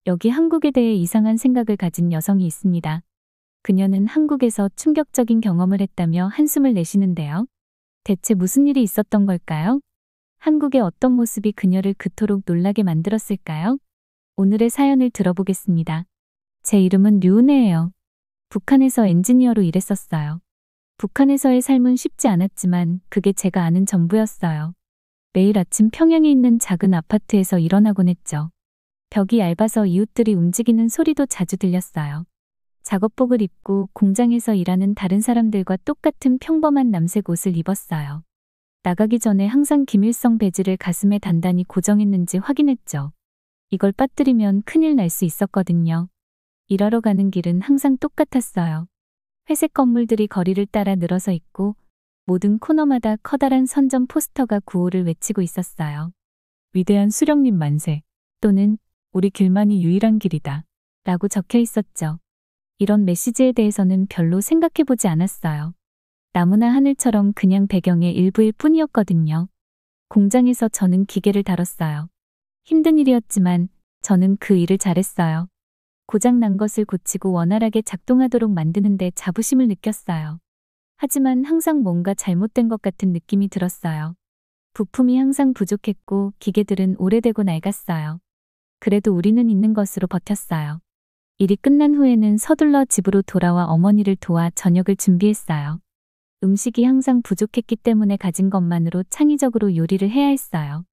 여기 한국에 대해 이상한 생각을 가진 여성이 있습니다. 그녀는 한국에서 충격적인 경험을 했다며 한숨을 내쉬는데요. 대체 무슨 일이 있었던 걸까요? 한국의 어떤 모습이 그녀를 그토록 놀라게 만들었을까요? 오늘의 사연을 들어보겠습니다. 제 이름은 류은혜예요. 북한에서 엔지니어로 일했었어요. 북한에서의 삶은 쉽지 않았지만 그게 제가 아는 전부였어요. 매일 아침 평양에 있는 작은 아파트에서 일어나곤 했죠. 벽이 얇아서 이웃들이 움직이는 소리도 자주 들렸어요. 작업복을 입고 공장에서 일하는 다른 사람들과 똑같은 평범한 남색 옷을 입었어요. 나가기 전에 항상 김일성 배지를 가슴에 단단히 고정했는지 확인했죠. 이걸 빠뜨리면 큰일 날 수 있었거든요. 일하러 가는 길은 항상 똑같았어요. 회색 건물들이 거리를 따라 늘어서 있고 모든 코너마다 커다란 선전 포스터가 구호를 외치고 있었어요. 위대한 수령님 만세 또는 우리 길만이 유일한 길이다 라고 적혀 있었죠. 이런 메시지에 대해서는 별로 생각해보지 않았어요. 나무나 하늘처럼 그냥 배경의 일부일 뿐이었거든요. 공장에서 저는 기계를 다뤘어요. 힘든 일이었지만 저는 그 일을 잘했어요. 고장난 것을 고치고 원활하게 작동하도록 만드는데 자부심을 느꼈어요. 하지만 항상 뭔가 잘못된 것 같은 느낌이 들었어요. 부품이 항상 부족했고 기계들은 오래되고 낡았어요. 그래도 우리는 있는 것으로 버텼어요. 일이 끝난 후에는 서둘러 집으로 돌아와 어머니를 도와 저녁을 준비했어요. 음식이 항상 부족했기 때문에 가진 것만으로 창의적으로 요리를 해야 했어요.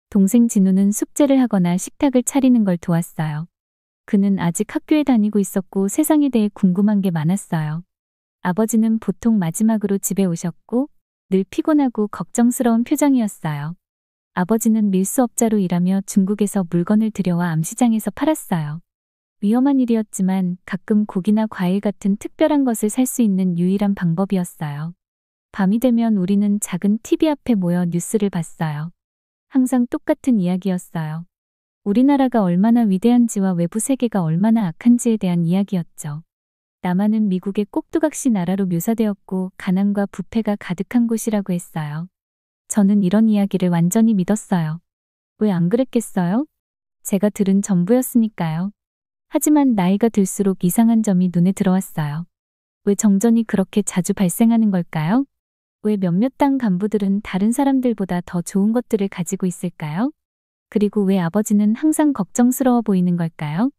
동생 진우는 숙제를 하거나 식탁을 차리는 걸 도왔어요. 그는 아직 학교에 다니고 있었고 세상에 대해 궁금한 게 많았어요. 아버지는 보통 마지막으로 집에 오셨고 늘 피곤하고 걱정스러운 표정이었어요. 아버지는 밀수업자로 일하며 중국에서 물건을 들여와 암시장에서 팔았어요. 위험한 일이었지만 가끔 고기나 과일 같은 특별한 것을 살 수 있는 유일한 방법이었어요. 밤이 되면 우리는 작은 TV 앞에 모여 뉴스를 봤어요. 항상 똑같은 이야기였어요. 우리나라가 얼마나 위대한지와 외부 세계가 얼마나 악한지에 대한 이야기였죠. 남한은 미국의 꼭두각시 나라로 묘사되었고 가난과 부패가 가득한 곳이라고 했어요. 저는 이런 이야기를 완전히 믿었어요. 왜 안 그랬겠어요? 제가 들은 전부였으니까요. 하지만 나이가 들수록 이상한 점이 눈에 들어왔어요. 왜 정전이 그렇게 자주 발생하는 걸까요? 왜 몇몇 당 간부들은 다른 사람들보다 더 좋은 것들을 가지고 있을까요? 그리고 왜 아버지는 항상 걱정스러워 보이는 걸까요?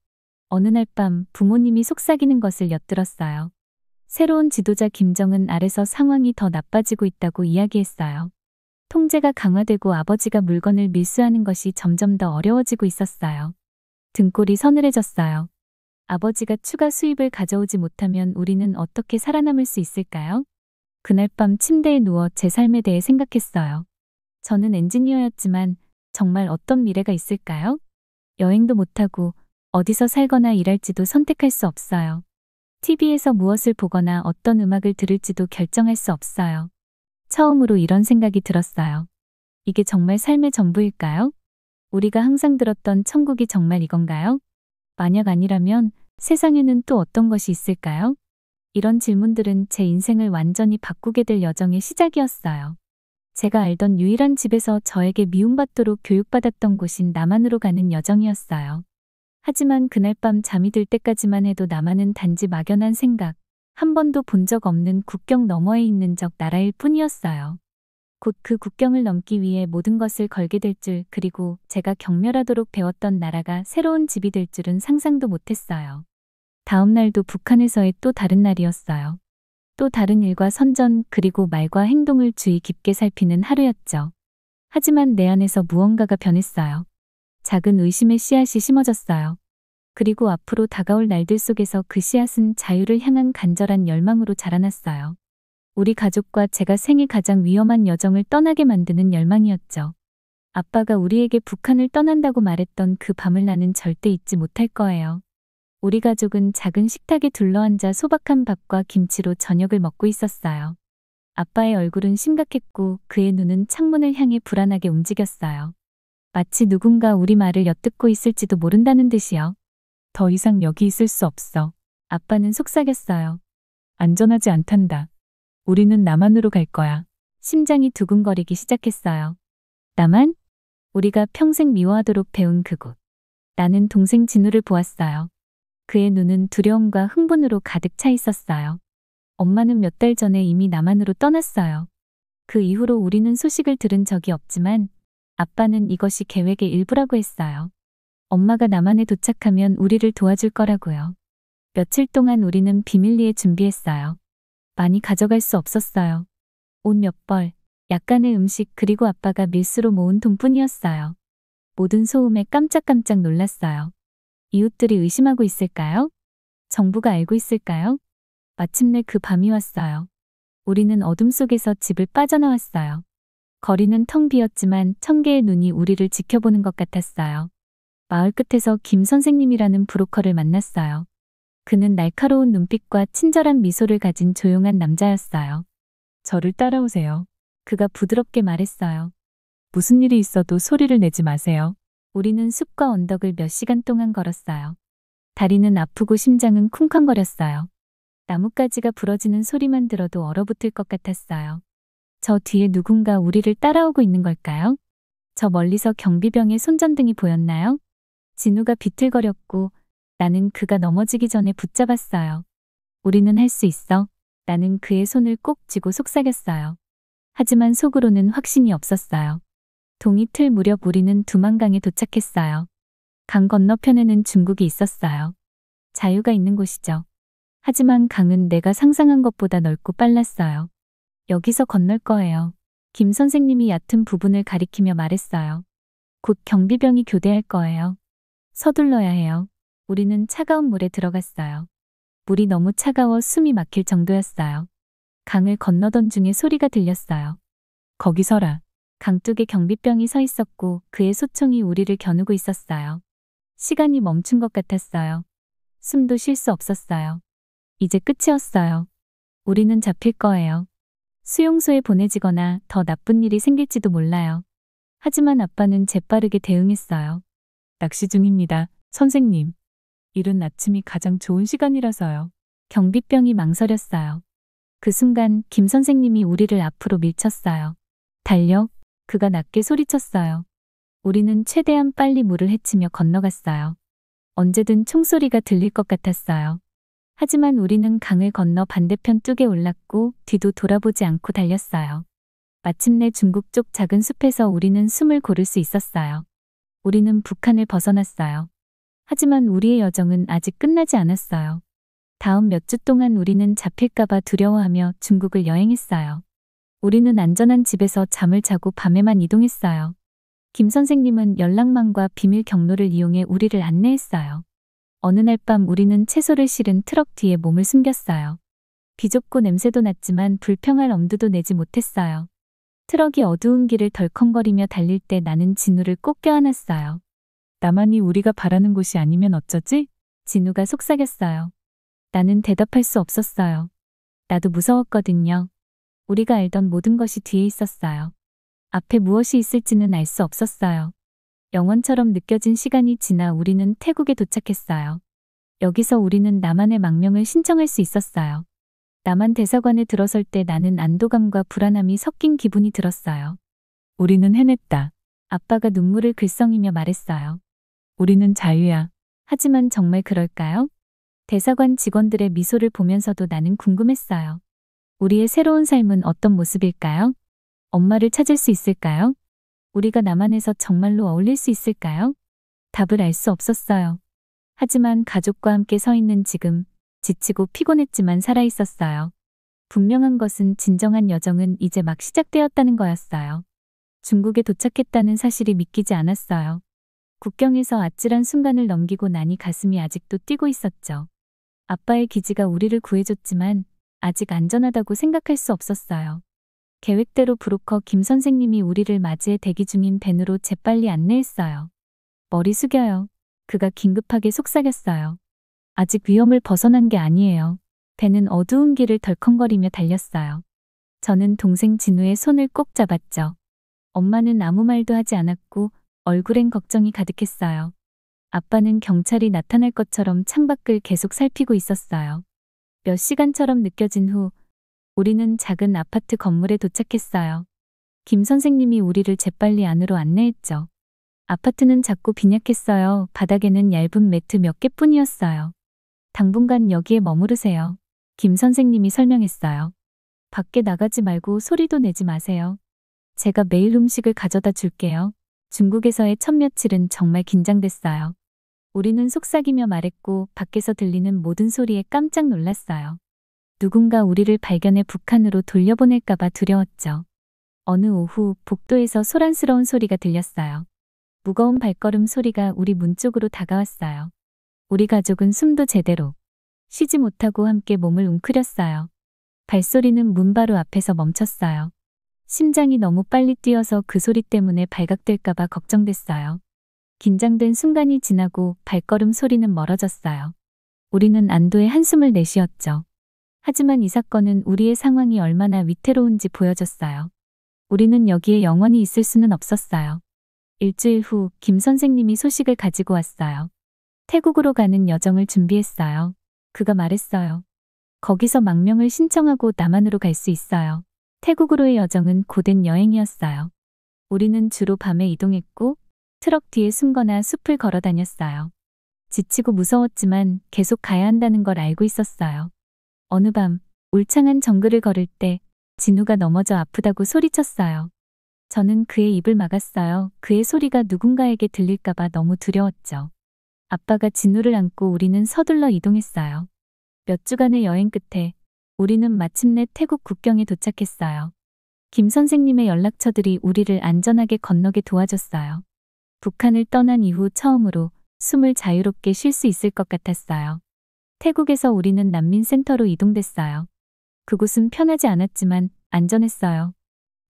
어느 날 밤 부모님이 속삭이는 것을 엿들었어요. 새로운 지도자 김정은 아래서 상황이 더 나빠지고 있다고 이야기했어요. 통제가 강화되고 아버지가 물건을 밀수하는 것이 점점 더 어려워지고 있었어요. 등골이 서늘해졌어요. 아버지가 추가 수입을 가져오지 못하면 우리는 어떻게 살아남을 수 있을까요? 그날 밤 침대에 누워 제 삶에 대해 생각했어요. 저는 엔지니어였지만 정말 어떤 미래가 있을까요? 여행도 못하고 어디서 살거나 일할지도 선택할 수 없어요. TV에서 무엇을 보거나 어떤 음악을 들을지도 결정할 수 없어요. 처음으로 이런 생각이 들었어요. 이게 정말 삶의 전부일까요? 우리가 항상 들었던 천국이 정말 이건가요? 만약 아니라면 세상에는 또 어떤 것이 있을까요? 이런 질문들은 제 인생을 완전히 바꾸게 될 여정의 시작이었어요. 제가 알던 유일한 집에서 저에게 미움받도록 교육받았던 곳인 남한으로 가는 여정이었어요. 하지만 그날 밤 잠이 들 때까지만 해도 남한은 단지 막연한 생각, 한 번도 본 적 없는 국경 너머에 있는 적 나라일 뿐이었어요. 곧 그 국경을 넘기 위해 모든 것을 걸게 될 줄, 그리고 제가 경멸하도록 배웠던 나라가 새로운 집이 될 줄은 상상도 못했어요. 다음 날도 북한에서의 또 다른 날이었어요. 또 다른 일과 선전, 그리고 말과 행동을 주의 깊게 살피는 하루였죠. 하지만 내 안에서 무언가가 변했어요. 작은 의심의 씨앗이 심어졌어요. 그리고 앞으로 다가올 날들 속에서 그 씨앗은 자유를 향한 간절한 열망으로 자라났어요. 우리 가족과 제가 생애 가장 위험한 여정을 떠나게 만드는 열망이었죠. 아빠가 우리에게 북한을 떠난다고 말했던 그 밤을 나는 절대 잊지 못할 거예요. 우리 가족은 작은 식탁에 둘러앉아 소박한 밥과 김치로 저녁을 먹고 있었어요. 아빠의 얼굴은 심각했고 그의 눈은 창문을 향해 불안하게 움직였어요. 마치 누군가 우리 말을 엿듣고 있을지도 모른다는 듯이요. 더 이상 여기 있을 수 없어. 아빠는 속삭였어요. 안전하지 않단다. 우리는 남한으로 갈 거야. 심장이 두근거리기 시작했어요. 남한? 우리가 평생 미워하도록 배운 그곳. 나는 동생 진우를 보았어요. 그의 눈은 두려움과 흥분으로 가득 차 있었어요. 엄마는 몇 달 전에 이미 남한으로 떠났어요. 그 이후로 우리는 소식을 들은 적이 없지만 아빠는 이것이 계획의 일부라고 했어요. 엄마가 남한에 도착하면 우리를 도와줄 거라고요. 며칠 동안 우리는 비밀리에 준비했어요. 많이 가져갈 수 없었어요. 옷 몇 벌, 약간의 음식 그리고 아빠가 밀수로 모은 돈뿐이었어요. 모든 소음에 깜짝깜짝 놀랐어요. 이웃들이 의심하고 있을까요? 정부가 알고 있을까요? 마침내 그 밤이 왔어요. 우리는 어둠 속에서 집을 빠져나왔어요. 거리는 텅 비었지만 1000개의 눈이 우리를 지켜보는 것 같았어요. 마을 끝에서 김 선생님이라는 브로커를 만났어요. 그는 날카로운 눈빛과 친절한 미소를 가진 조용한 남자였어요. 저를 따라오세요. 그가 부드럽게 말했어요. 무슨 일이 있어도 소리를 내지 마세요. 우리는 숲과 언덕을 몇 시간 동안 걸었어요. 다리는 아프고 심장은 쿵쾅거렸어요. 나뭇가지가 부러지는 소리만 들어도 얼어붙을 것 같았어요. 저 뒤에 누군가 우리를 따라오고 있는 걸까요? 저 멀리서 경비병의 손전등이 보였나요? 진우가 비틀거렸고 나는 그가 넘어지기 전에 붙잡았어요. 우리는 할 수 있어. 나는 그의 손을 꼭 쥐고 속삭였어요. 하지만 속으로는 확신이 없었어요. 동이틀 무렵 우리는 두만강에 도착했어요. 강 건너편에는 중국이 있었어요. 자유가 있는 곳이죠. 하지만 강은 내가 상상한 것보다 넓고 빨랐어요. 여기서 건널 거예요. 김 선생님이 얕은 부분을 가리키며 말했어요. 곧 경비병이 교대할 거예요. 서둘러야 해요. 우리는 차가운 물에 들어갔어요. 물이 너무 차가워 숨이 막힐 정도였어요. 강을 건너던 중에 소리가 들렸어요. 거기 서라. 강둑에 경비병이 서 있었고 그의 소총이 우리를 겨누고 있었어요. 시간이 멈춘 것 같았어요. 숨도 쉴 수 없었어요. 이제 끝이었어요. 우리는 잡힐 거예요. 수용소에 보내지거나 더 나쁜 일이 생길지도 몰라요. 하지만 아빠는 재빠르게 대응했어요. 낚시 중입니다, 선생님. 이른 아침이 가장 좋은 시간이라서요. 경비병이 망설였어요. 그 순간 김 선생님이 우리를 앞으로 밀쳤어요. 달려! 그가 낮게 소리쳤어요. 우리는 최대한 빨리 물을 헤치며 건너갔어요. 언제든 총소리가 들릴 것 같았어요. 하지만 우리는 강을 건너 반대편 뚝에 올랐고 뒤도 돌아보지 않고 달렸어요. 마침내 중국 쪽 작은 숲에서 우리는 숨을 고를 수 있었어요. 우리는 북한을 벗어났어요. 하지만 우리의 여정은 아직 끝나지 않았어요. 다음 몇 주 동안 우리는 잡힐까봐 두려워하며 중국을 여행했어요. 우리는 안전한 집에서 잠을 자고 밤에만 이동했어요. 김 선생님은 연락망과 비밀 경로를 이용해 우리를 안내했어요. 어느 날 밤 우리는 채소를 실은 트럭 뒤에 몸을 숨겼어요. 비좁고 냄새도 났지만 불평할 엄두도 내지 못했어요. 트럭이 어두운 길을 덜컹거리며 달릴 때 나는 진우를 꼭 껴안았어요. 나만이 우리가 바라는 곳이 아니면 어쩌지? 진우가 속삭였어요. 나는 대답할 수 없었어요. 나도 무서웠거든요. 우리가 알던 모든 것이 뒤에 있었어요. 앞에 무엇이 있을지는 알 수 없었어요. 영원처럼 느껴진 시간이 지나 우리는 태국에 도착했어요. 여기서 우리는 남한의 망명을 신청할 수 있었어요. 남한 대사관에 들어설 때 나는 안도감과 불안함이 섞인 기분이 들었어요. 우리는 해냈다. 아빠가 눈물을 글썽이며 말했어요. 우리는 자유야. 하지만 정말 그럴까요? 대사관 직원들의 미소를 보면서도 나는 궁금했어요. 우리의 새로운 삶은 어떤 모습일까요? 엄마를 찾을 수 있을까요? 우리가 남한에서 정말로 어울릴 수 있을까요? 답을 알 수 없었어요. 하지만 가족과 함께 서 있는 지금, 지치고 피곤했지만 살아있었어요. 분명한 것은 진정한 여정은 이제 막 시작되었다는 거였어요. 중국에 도착했다는 사실이 믿기지 않았어요. 국경에서 아찔한 순간을 넘기고 나니 가슴이 아직도 뛰고 있었죠. 아빠의 기지가 우리를 구해줬지만 아직 안전하다고 생각할 수 없었어요. 계획대로 브로커 김 선생님이 우리를 맞이해 대기 중인 밴으로 재빨리 안내했어요. 머리 숙여요. 그가 긴급하게 속삭였어요. 아직 위험을 벗어난 게 아니에요. 밴은 어두운 길을 덜컹거리며 달렸어요. 저는 동생 진우의 손을 꼭 잡았죠. 엄마는 아무 말도 하지 않았고 얼굴엔 걱정이 가득했어요. 아빠는 경찰이 나타날 것처럼 창밖을 계속 살피고 있었어요. 몇 시간처럼 느껴진 후 우리는 작은 아파트 건물에 도착했어요. 김 선생님이 우리를 재빨리 안으로 안내했죠. 아파트는 작고 빈약했어요. 바닥에는 얇은 매트 몇 개뿐이었어요. 당분간 여기에 머무르세요. 김 선생님이 설명했어요. 밖에 나가지 말고 소리도 내지 마세요. 제가 매일 음식을 가져다 줄게요. 중국에서의 첫 며칠은 정말 긴장됐어요. 우리는 속삭이며 말했고 밖에서 들리는 모든 소리에 깜짝 놀랐어요. 누군가 우리를 발견해 북한으로 돌려보낼까봐 두려웠죠. 어느 오후 복도에서 소란스러운 소리가 들렸어요. 무거운 발걸음 소리가 우리 문 쪽으로 다가왔어요. 우리 가족은 숨도 제대로 쉬지 못하고 함께 몸을 웅크렸어요. 발소리는 문 바로 앞에서 멈췄어요. 심장이 너무 빨리 뛰어서 그 소리 때문에 발각될까봐 걱정됐어요. 긴장된 순간이 지나고 발걸음 소리는 멀어졌어요. 우리는 안도의 한숨을 내쉬었죠. 하지만 이 사건은 우리의 상황이 얼마나 위태로운지 보여줬어요. 우리는 여기에 영원히 있을 수는 없었어요. 일주일 후 김 선생님이 소식을 가지고 왔어요. 태국으로 가는 여정을 준비했어요. 그가 말했어요. 거기서 망명을 신청하고 남한으로 갈 수 있어요. 태국으로의 여정은 고된 여행이었어요. 우리는 주로 밤에 이동했고 트럭 뒤에 숨거나 숲을 걸어 다녔어요. 지치고 무서웠지만 계속 가야 한다는 걸 알고 있었어요. 어느 밤 울창한 정글을 걸을 때 진우가 넘어져 아프다고 소리쳤어요. 저는 그의 입을 막았어요. 그의 소리가 누군가에게 들릴까봐 너무 두려웠죠. 아빠가 진우를 안고 우리는 서둘러 이동했어요. 몇 주간의 여행 끝에 우리는 마침내 태국 국경에 도착했어요. 김 선생님의 연락처들이 우리를 안전하게 건너게 도와줬어요. 북한을 떠난 이후 처음으로 숨을 자유롭게 쉴 수 있을 것 같았어요. 태국에서 우리는 난민센터로 이동됐어요. 그곳은 편하지 않았지만 안전했어요.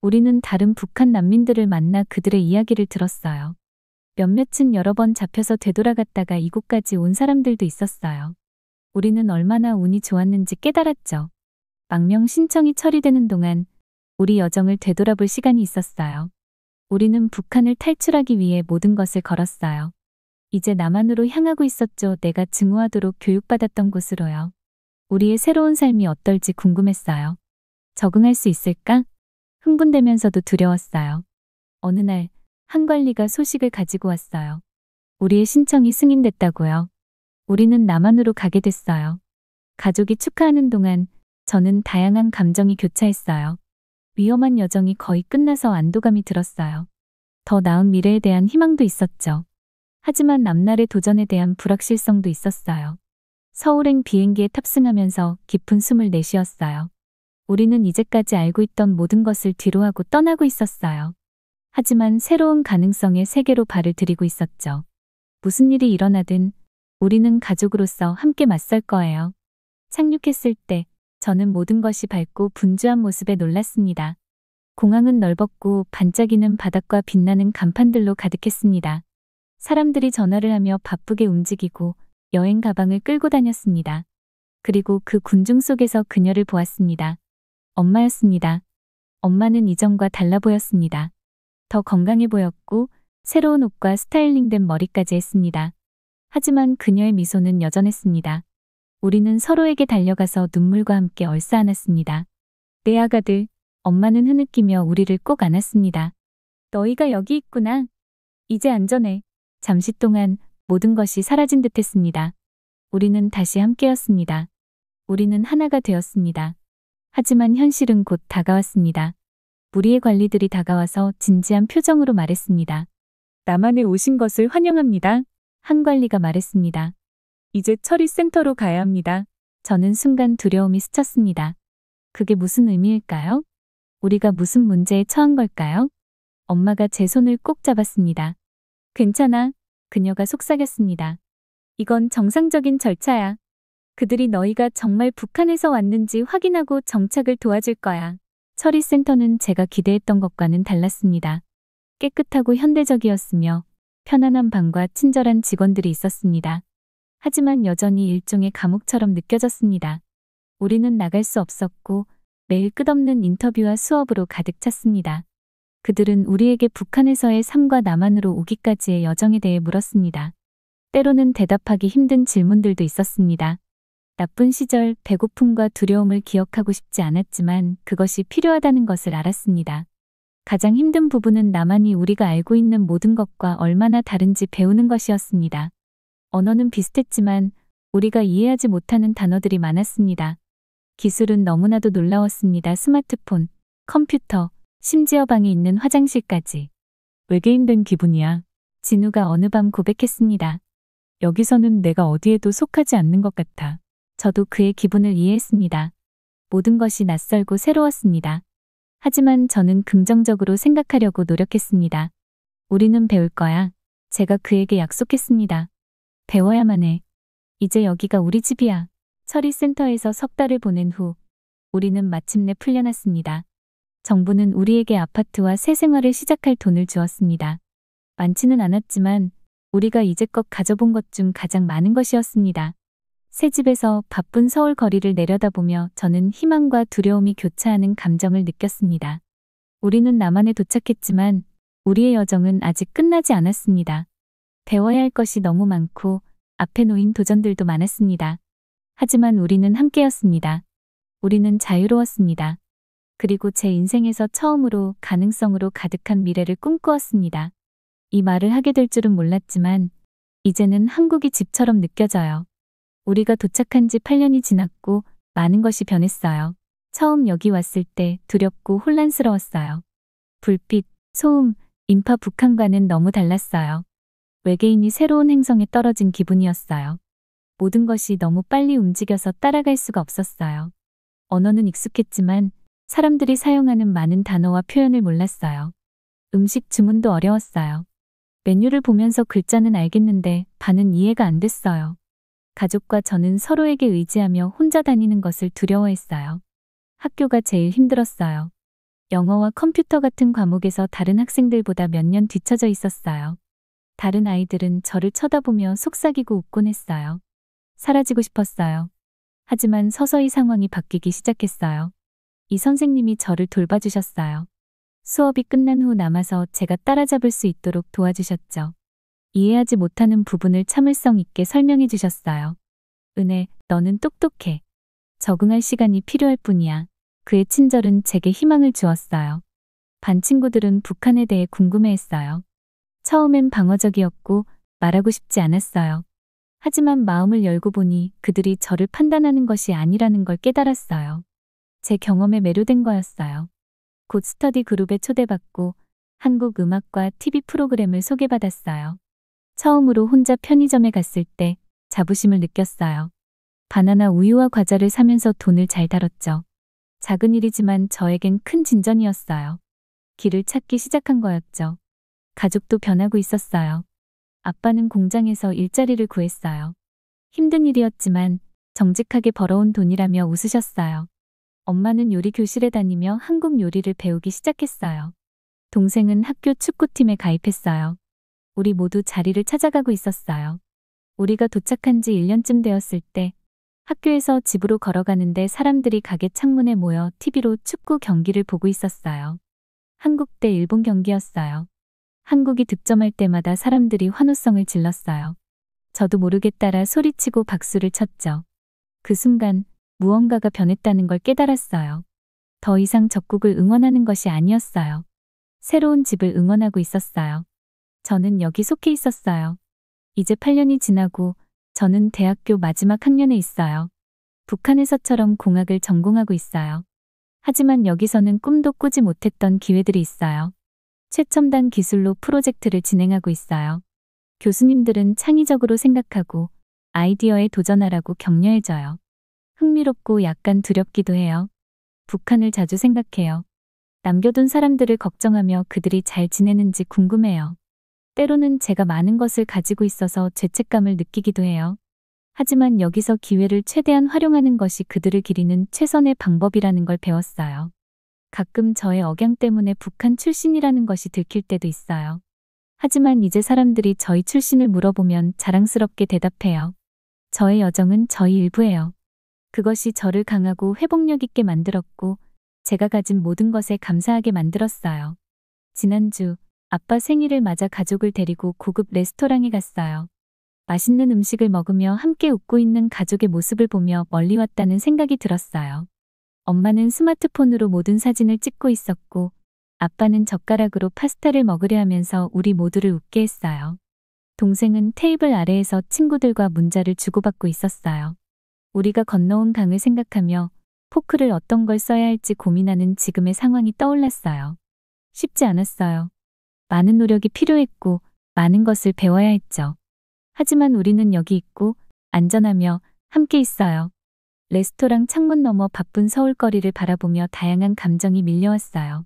우리는 다른 북한 난민들을 만나 그들의 이야기를 들었어요. 몇몇은 여러 번 잡혀서 되돌아갔다가 이곳까지 온 사람들도 있었어요. 우리는 얼마나 운이 좋았는지 깨달았죠. 망명 신청이 처리되는 동안 우리 여정을 되돌아볼 시간이 있었어요. 우리는 북한을 탈출하기 위해 모든 것을 걸었어요. 이제 남한으로 향하고 있었죠. 내가 증오하도록 교육받았던 곳으로요. 우리의 새로운 삶이 어떨지 궁금했어요. 적응할 수 있을까? 흥분되면서도 두려웠어요. 어느 날 한 관리가 소식을 가지고 왔어요. 우리의 신청이 승인됐다고요. 우리는 남한으로 가게 됐어요. 가족이 축하하는 동안 저는 다양한 감정이 교차했어요. 위험한 여정이 거의 끝나서 안도감이 들었어요. 더 나은 미래에 대한 희망도 있었죠. 하지만 남날의 도전에 대한 불확실성도 있었어요. 서울행 비행기에 탑승하면서 깊은 숨을 내쉬었어요. 우리는 이제까지 알고 있던 모든 것을 뒤로하고 떠나고 있었어요. 하지만 새로운 가능성의 세계로 발을 들이고 있었죠. 무슨 일이 일어나든 우리는 가족으로서 함께 맞설 거예요. 착륙했을 때 저는 모든 것이 밝고 분주한 모습에 놀랐습니다. 공항은 넓었고 반짝이는 바닥과 빛나는 간판들로 가득했습니다. 사람들이 전화를 하며 바쁘게 움직이고 여행 가방을 끌고 다녔습니다. 그리고 그 군중 속에서 그녀를 보았습니다. 엄마였습니다. 엄마는 이전과 달라 보였습니다. 더 건강해 보였고 새로운 옷과 스타일링된 머리까지 했습니다. 하지만 그녀의 미소는 여전했습니다. 우리는 서로에게 달려가서 눈물과 함께 얼싸안았습니다. 내 아가들, 엄마는 흐느끼며 우리를 꼭 안았습니다. 너희가 여기 있구나. 이제 안전해. 잠시 동안 모든 것이 사라진 듯했습니다. 우리는 다시 함께였습니다. 우리는 하나가 되었습니다. 하지만 현실은 곧 다가왔습니다. 무리의 관리들이 다가와서 진지한 표정으로 말했습니다. 남한에 오신 것을 환영합니다. 한 관리가 말했습니다. 이제 처리센터로 가야 합니다. 저는 순간 두려움이 스쳤습니다. 그게 무슨 의미일까요? 우리가 무슨 문제에 처한 걸까요? 엄마가 제 손을 꼭 잡았습니다. 괜찮아. 그녀가 속삭였습니다. 이건 정상적인 절차야. 그들이 너희가 정말 북한에서 왔는지 확인하고 정착을 도와줄 거야. 처리센터는 제가 기대했던 것과는 달랐습니다. 깨끗하고 현대적이었으며 편안한 방과 친절한 직원들이 있었습니다. 하지만 여전히 일종의 감옥처럼 느껴졌습니다. 우리는 나갈 수 없었고 매일 끝없는 인터뷰와 수업으로 가득 찼습니다. 그들은 우리에게 북한에서의 삶과 남한으로 오기까지의 여정에 대해 물었습니다. 때로는 대답하기 힘든 질문들도 있었습니다. 나쁜 시절, 배고픔과 두려움을 기억하고 싶지 않았지만 그것이 필요하다는 것을 알았습니다. 가장 힘든 부분은 나만이 우리가 알고 있는 모든 것과 얼마나 다른지 배우는 것이었습니다. 언어는 비슷했지만 우리가 이해하지 못하는 단어들이 많았습니다. 기술은 너무나도 놀라웠습니다. 스마트폰, 컴퓨터, 심지어 방에 있는 화장실까지. 외계인 된 기분이야. 진우가 어느 밤 고백했습니다. 여기서는 내가 어디에도 속하지 않는 것 같아. 저도 그의 기분을 이해했습니다. 모든 것이 낯설고 새로웠습니다. 하지만 저는 긍정적으로 생각하려고 노력했습니다. 우리는 배울 거야. 제가 그에게 약속했습니다. 배워야만 해. 이제 여기가 우리 집이야. 처리센터에서 석 달을 보낸 후 우리는 마침내 풀려났습니다. 정부는 우리에게 아파트와 새 생활을 시작할 돈을 주었습니다. 많지는 않았지만 우리가 이제껏 가져본 것 중 가장 많은 것이었습니다. 새 집에서 바쁜 서울 거리를 내려다보며 저는 희망과 두려움이 교차하는 감정을 느꼈습니다. 우리는 남한에 도착했지만 우리의 여정은 아직 끝나지 않았습니다. 배워야 할 것이 너무 많고 앞에 놓인 도전들도 많았습니다. 하지만 우리는 함께였습니다. 우리는 자유로웠습니다. 그리고 제 인생에서 처음으로 가능성으로 가득한 미래를 꿈꾸었습니다. 이 말을 하게 될 줄은 몰랐지만 이제는 한국이 집처럼 느껴져요. 우리가 도착한 지 8년이 지났고 많은 것이 변했어요. 처음 여기 왔을 때 두렵고 혼란스러웠어요. 불빛, 소음, 인파 북한과는 너무 달랐어요. 외계인이 새로운 행성에 떨어진 기분이었어요. 모든 것이 너무 빨리 움직여서 따라갈 수가 없었어요. 언어는 익숙했지만 사람들이 사용하는 많은 단어와 표현을 몰랐어요. 음식 주문도 어려웠어요. 메뉴를 보면서 글자는 알겠는데 반은 이해가 안 됐어요. 가족과 저는 서로에게 의지하며 혼자 다니는 것을 두려워했어요. 학교가 제일 힘들었어요. 영어와 컴퓨터 같은 과목에서 다른 학생들보다 몇 년 뒤처져 있었어요. 다른 아이들은 저를 쳐다보며 속삭이고 웃곤 했어요. 사라지고 싶었어요. 하지만 서서히 상황이 바뀌기 시작했어요. 이 선생님이 저를 돌봐주셨어요. 수업이 끝난 후 남아서 제가 따라잡을 수 있도록 도와주셨죠. 이해하지 못하는 부분을 참을성 있게 설명해 주셨어요. 은혜, 너는 똑똑해. 적응할 시간이 필요할 뿐이야. 그의 친절은 제게 희망을 주었어요. 반 친구들은 북한에 대해 궁금해했어요. 처음엔 방어적이었고 말하고 싶지 않았어요. 하지만 마음을 열고 보니 그들이 저를 판단하는 것이 아니라는 걸 깨달았어요. 제 경험에 매료된 거였어요. 곧 스터디 그룹에 초대받고 한국 음악과 TV 프로그램을 소개받았어요. 처음으로 혼자 편의점에 갔을 때 자부심을 느꼈어요. 바나나 우유와 과자를 사면서 돈을 잘 다뤘죠. 작은 일이지만 저에겐 큰 진전이었어요. 길을 찾기 시작한 거였죠. 가족도 변하고 있었어요. 아빠는 공장에서 일자리를 구했어요. 힘든 일이었지만 정직하게 벌어온 돈이라며 웃으셨어요. 엄마는 요리 교실에 다니며 한국 요리를 배우기 시작했어요. 동생은 학교 축구팀에 가입했어요. 우리 모두 자리를 찾아가고 있었어요. 우리가 도착한 지 1년쯤 되었을 때 학교에서 집으로 걸어가는데 사람들이 가게 창문에 모여 TV로 축구 경기를 보고 있었어요. 한국 대 일본 경기였어요. 한국이 득점할 때마다 사람들이 환호성을 질렀어요. 저도 모르게 따라 소리치고 박수를 쳤죠. 그 순간 무언가가 변했다는 걸 깨달았어요. 더 이상 적국을 응원하는 것이 아니었어요. 새로운 집을 응원하고 있었어요. 저는 여기 속해 있었어요. 이제 8년이 지나고 저는 대학교 마지막 학년에 있어요. 북한에서처럼 공학을 전공하고 있어요. 하지만 여기서는 꿈도 꾸지 못했던 기회들이 있어요. 최첨단 기술로 프로젝트를 진행하고 있어요. 교수님들은 창의적으로 생각하고 아이디어에 도전하라고 격려해줘요. 흥미롭고 약간 두렵기도 해요. 북한을 자주 생각해요. 남겨둔 사람들을 걱정하며 그들이 잘 지내는지 궁금해요. 때로는 제가 많은 것을 가지고 있어서 죄책감을 느끼기도 해요. 하지만 여기서 기회를 최대한 활용하는 것이 그들을 기리는 최선의 방법이라는 걸 배웠어요. 가끔 저의 억양 때문에 북한 출신이라는 것이 들킬 때도 있어요. 하지만 이제 사람들이 저희 출신을 물어보면 자랑스럽게 대답해요. 저의 여정은 저희 일부예요. 그것이 저를 강하고 회복력 있게 만들었고 제가 가진 모든 것에 감사하게 만들었어요. 지난주 아빠 생일을 맞아 가족을 데리고 고급 레스토랑에 갔어요. 맛있는 음식을 먹으며 함께 웃고 있는 가족의 모습을 보며 멀리 왔다는 생각이 들었어요. 엄마는 스마트폰으로 모든 사진을 찍고 있었고 아빠는 젓가락으로 파스타를 먹으려 하면서 우리 모두를 웃게 했어요. 동생은 테이블 아래에서 친구들과 문자를 주고받고 있었어요. 우리가 건너온 강을 생각하며 포크를 어떤 걸 써야 할지 고민하는 지금의 상황이 떠올랐어요. 쉽지 않았어요. 많은 노력이 필요했고 많은 것을 배워야 했죠. 하지만 우리는 여기 있고 안전하며 함께 있어요. 레스토랑 창문 너머 바쁜 서울거리를 바라보며 다양한 감정이 밀려왔어요.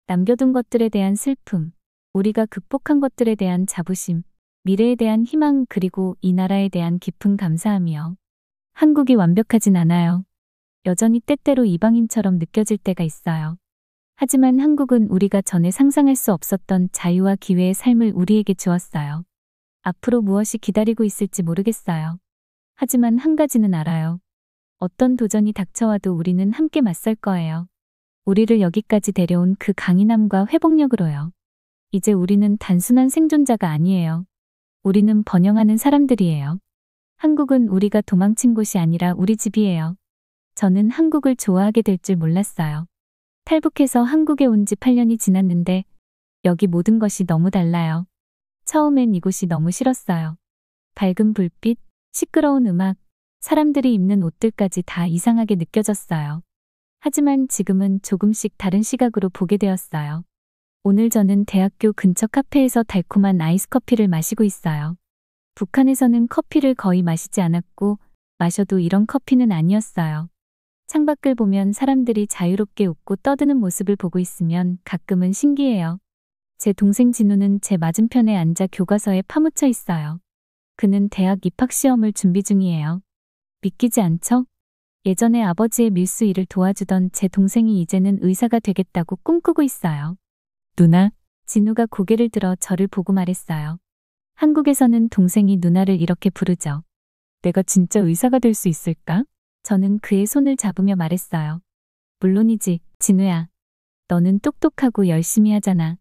남겨둔 것들에 대한 슬픔, 우리가 극복한 것들에 대한 자부심, 미래에 대한 희망, 그리고 이 나라에 대한 깊은 감사함이요. 한국이 완벽하진 않아요. 여전히 때때로 이방인처럼 느껴질 때가 있어요. 하지만 한국은 우리가 전에 상상할 수 없었던 자유와 기회의 삶을 우리에게 주었어요. 앞으로 무엇이 기다리고 있을지 모르겠어요. 하지만 한 가지는 알아요. 어떤 도전이 닥쳐와도 우리는 함께 맞설 거예요. 우리를 여기까지 데려온 그 강인함과 회복력으로요. 이제 우리는 단순한 생존자가 아니에요. 우리는 번영하는 사람들이에요. 한국은 우리가 도망친 곳이 아니라 우리 집이에요. 저는 한국을 좋아하게 될 줄 몰랐어요. 탈북해서 한국에 온 지 8년이 지났는데 여기 모든 것이 너무 달라요. 처음엔 이곳이 너무 싫었어요. 밝은 불빛, 시끄러운 음악, 사람들이 입는 옷들까지 다 이상하게 느껴졌어요. 하지만 지금은 조금씩 다른 시각으로 보게 되었어요. 오늘 저는 대학교 근처 카페에서 달콤한 아이스 커피를 마시고 있어요. 북한에서는 커피를 거의 마시지 않았고 마셔도 이런 커피는 아니었어요. 창밖을 보면 사람들이 자유롭게 웃고 떠드는 모습을 보고 있으면 가끔은 신기해요. 제 동생 진우는 제 맞은편에 앉아 교과서에 파묻혀 있어요. 그는 대학 입학 시험을 준비 중이에요. 믿기지 않죠? 예전에 아버지의 밀수 일을 도와주던 제 동생이 이제는 의사가 되겠다고 꿈꾸고 있어요. 누나, 진우가 고개를 들어 저를 보고 말했어요. 한국에서는 동생이 누나를 이렇게 부르죠. 내가 진짜 의사가 될 수 있을까? 저는 그의 손을 잡으며 말했어요. 물론이지, 진우야. 너는 똑똑하고 열심히 하잖아.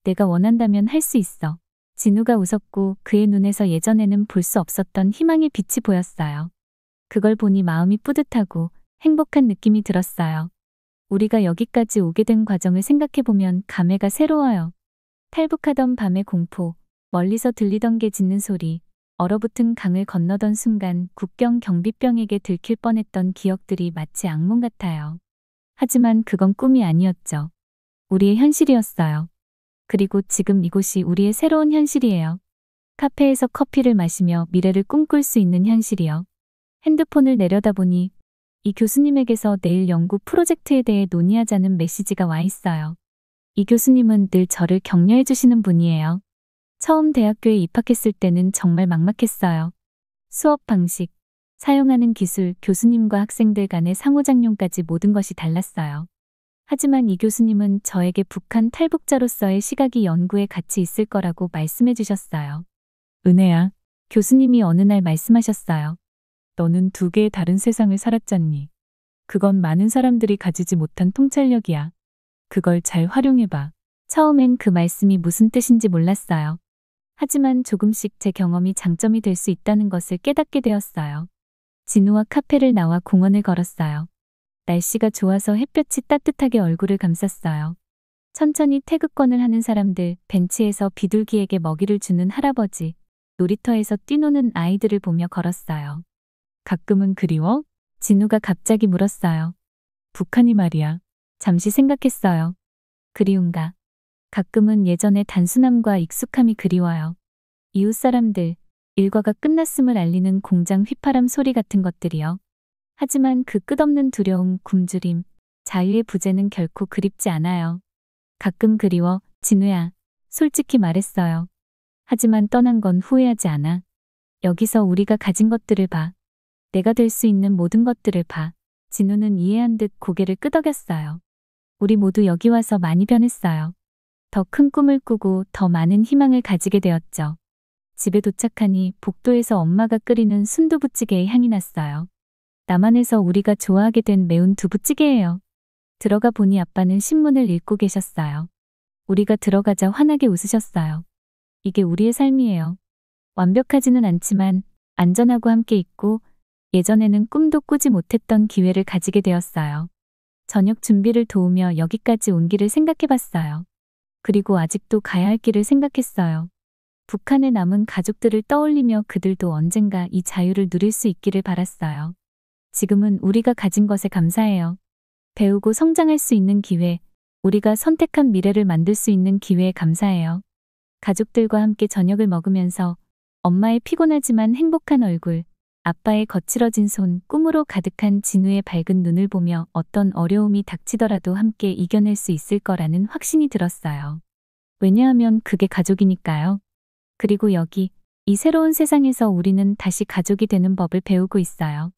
내가 원한다면 할 수 있어. 진우가 웃었고 그의 눈에서 예전에는 볼 수 없었던 희망의 빛이 보였어요. 그걸 보니 마음이 뿌듯하고 행복한 느낌이 들었어요. 우리가 여기까지 오게 된 과정을 생각해보면 감회가 새로워요. 탈북하던 밤의 공포, 멀리서 들리던 개 짖는 소리, 얼어붙은 강을 건너던 순간 국경 경비병에게 들킬 뻔했던 기억들이 마치 악몽 같아요. 하지만 그건 꿈이 아니었죠. 우리의 현실이었어요. 그리고 지금 이곳이 우리의 새로운 현실이에요. 카페에서 커피를 마시며 미래를 꿈꿀 수 있는 현실이요. 핸드폰을 내려다보니 이 교수님에게서 내일 연구 프로젝트에 대해 논의하자는 메시지가 와 있어요. 이 교수님은 늘 저를 격려해 주시는 분이에요. 처음 대학교에 입학했을 때는 정말 막막했어요. 수업 방식, 사용하는 기술, 교수님과 학생들 간의 상호작용까지 모든 것이 달랐어요. 하지만 이 교수님은 저에게 북한 탈북자로서의 시각이 연구에 같이 있을 거라고 말씀해 주셨어요. 은혜야, 교수님이 어느 날 말씀하셨어요. 너는 두 개의 다른 세상을 살았잖니. 그건 많은 사람들이 가지지 못한 통찰력이야. 그걸 잘 활용해봐. 처음엔 그 말씀이 무슨 뜻인지 몰랐어요. 하지만 조금씩 제 경험이 장점이 될 수 있다는 것을 깨닫게 되었어요. 진우와 카페를 나와 공원을 걸었어요. 날씨가 좋아서 햇볕이 따뜻하게 얼굴을 감쌌어요. 천천히 태극권을 하는 사람들, 벤치에서 비둘기에게 먹이를 주는 할아버지, 놀이터에서 뛰노는 아이들을 보며 걸었어요. 가끔은 그리워? 진우가 갑자기 물었어요. 북한이 말이야. 잠시 생각했어요. 그리운가? 가끔은 예전의 단순함과 익숙함이 그리워요. 이웃 사람들, 일과가 끝났음을 알리는 공장 휘파람 소리 같은 것들이요. 하지만 그 끝없는 두려움, 굶주림, 자유의 부재는 결코 그립지 않아요. 가끔 그리워, 진우야. 솔직히 말했어요. 하지만 떠난 건 후회하지 않아. 여기서 우리가 가진 것들을 봐. 내가 될 수 있는 모든 것들을 봐. 진우는 이해한 듯 고개를 끄덕였어요. 우리 모두 여기 와서 많이 변했어요. 더 큰 꿈을 꾸고 더 많은 희망을 가지게 되었죠. 집에 도착하니 복도에서 엄마가 끓이는 순두부찌개의 향이 났어요. 남한에서 우리가 좋아하게 된 매운 두부찌개예요. 들어가 보니 아빠는 신문을 읽고 계셨어요. 우리가 들어가자 환하게 웃으셨어요. 이게 우리의 삶이에요. 완벽하지는 않지만 안전하고 함께 있고 예전에는 꿈도 꾸지 못했던 기회를 가지게 되었어요. 저녁 준비를 도우며 여기까지 온 길을 생각해 봤어요. 그리고 아직도 가야 할 길을 생각했어요. 북한에 남은 가족들을 떠올리며 그들도 언젠가 이 자유를 누릴 수 있기를 바랐어요. 지금은 우리가 가진 것에 감사해요. 배우고 성장할 수 있는 기회, 우리가 선택한 미래를 만들 수 있는 기회에 감사해요. 가족들과 함께 저녁을 먹으면서 엄마의 피곤하지만 행복한 얼굴, 아빠의 거칠어진 손, 꿈으로 가득한 진우의 밝은 눈을 보며 어떤 어려움이 닥치더라도 함께 이겨낼 수 있을 거라는 확신이 들었어요. 왜냐하면 그게 가족이니까요. 그리고 여기, 이 새로운 세상에서 우리는 다시 가족이 되는 법을 배우고 있어요.